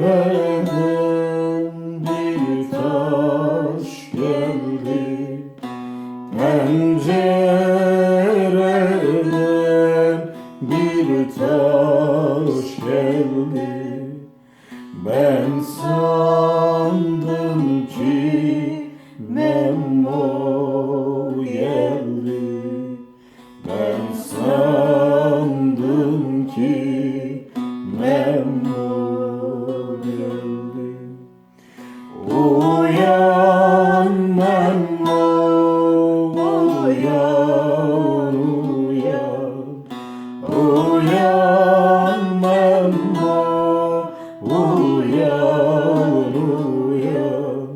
Pencereden bir taş geldi, pencereden bir taş geldi. Ben sandım ki Memo geldi. Ben sandım ki Memo geldi. Uyan Memo, uyan, uyan. Uyan Memo, uyan, uyan.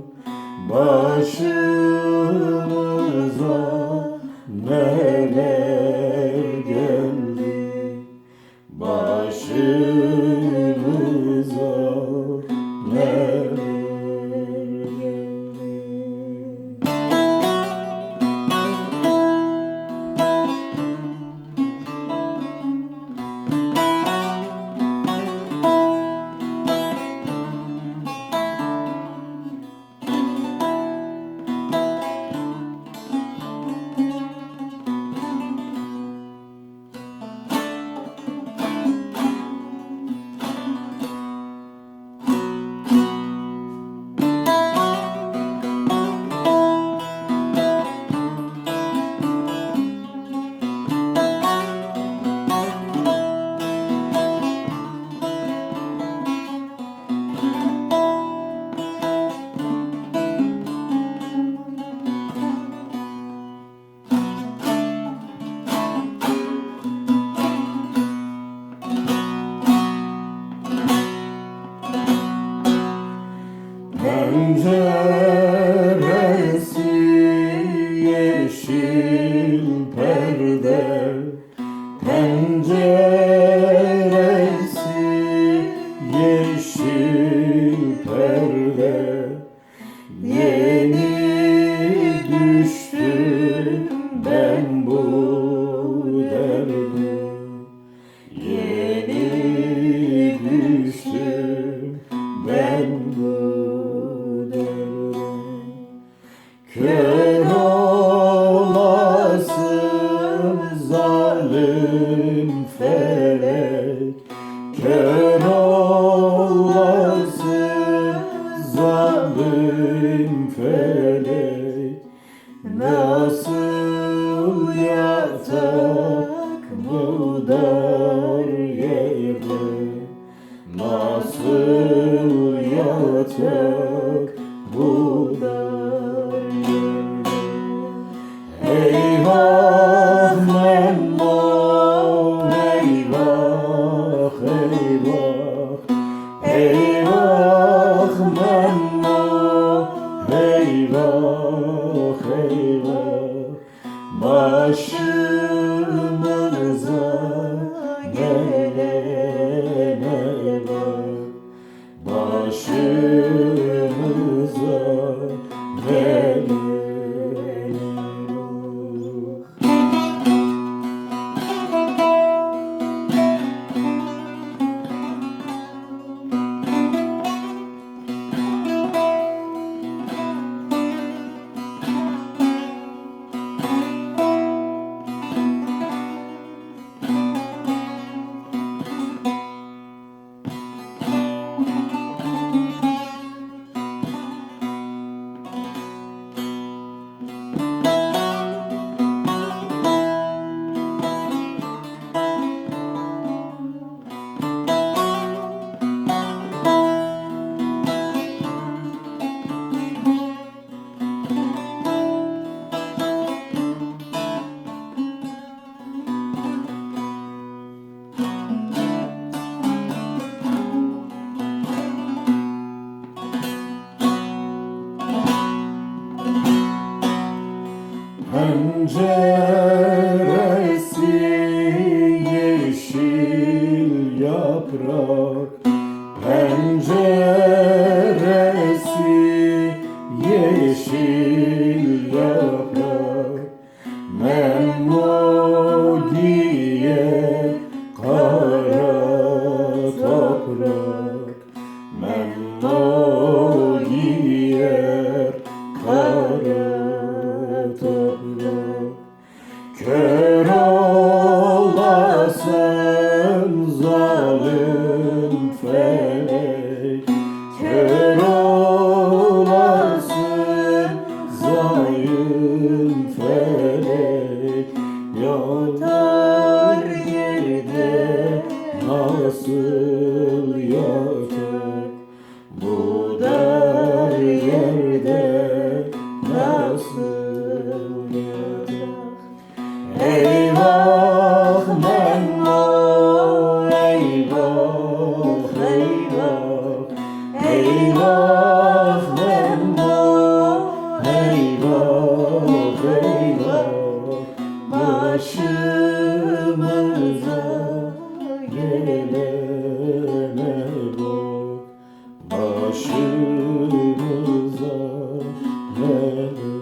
felek, kör olasın zalim felek. Nasıl yatak bu dar yerde, nasıl yatak bu dar yerde. Eyvah Memnun, eyvah, eyvah. Eyvah Memnun, eyvah, eyvah. Başımıza gelene bak, başımıza gelene bak. Penceresi yeşil yaprak, penceresi yeşil yaprak. Memnun diye kara toprak, Memnun diye kara toprak. Kör olasın zalim felek, kör olasın zalim felek. Yatar yerde nasıl yatak, bu dar yerde nasıl yatak. Eyvah Memnun, eyvah, eyvah. Eyvah Memnun, eyvah, eyvah. Başımıza gelene bak, başımıza gelene